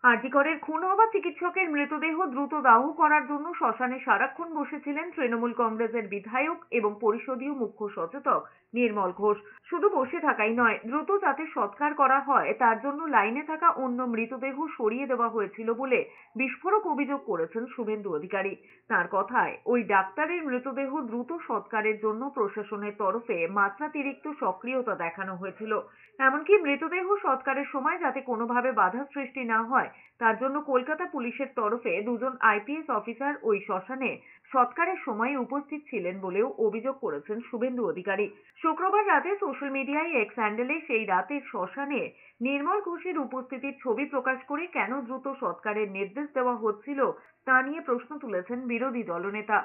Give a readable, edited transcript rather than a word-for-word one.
আরজিকরের খুন হওয়া চিকিৎসকের মৃতদেহ দ্রুত দাহ করার জন্য শ্মশানে সারাক্ষণ বসেছিলেন তৃণমূল কংগ্রেসের বিধায়ক এবং পরিষদীয় মুখ্য সচেতক নির্মল ঘোষ। শুধু বসে থাকাই নয়, দ্রুত যাতে সৎকার করা হয় তার জন্য লাইনে থাকা অন্য মৃতদেহ সরিয়ে দেওয়া হয়েছিল বলে বিস্ফোরক অভিযোগ করেছেন শুভেন্দু অধিকারী। তার কথায়, ওই ডাক্তারের মৃতদেহ দ্রুত সৎকারের জন্য প্রশাসনের তরফে মাত্রাতিরিক্ত সক্রিয়তা দেখানো হয়েছিল। এমনকি মৃতদেহ সৎকারের সময় যাতে কোনোভাবে বাধা সৃষ্টি না হয় তার জন্য কলকাতা পুলিশের তরফে দুজন আইপিএস অফিসার ওই শ্মশানে সৎকারের সময় উপস্থিত ছিলেন বলেও অভিযোগ করেছেন শুভেন্দু অধিকারী। শুক্রবার রাতে সোশ্যাল মিডিয়ায় এক্স হ্যান্ডেলে সেই রাতের শ্মশানে নির্মল ঘোষের উপস্থিতির ছবি প্রকাশ করে কেন দ্রুত সৎকারের নির্দেশ দেওয়া হচ্ছিল তা নিয়ে প্রশ্ন তুলেছেন বিরোধী দলনেতা।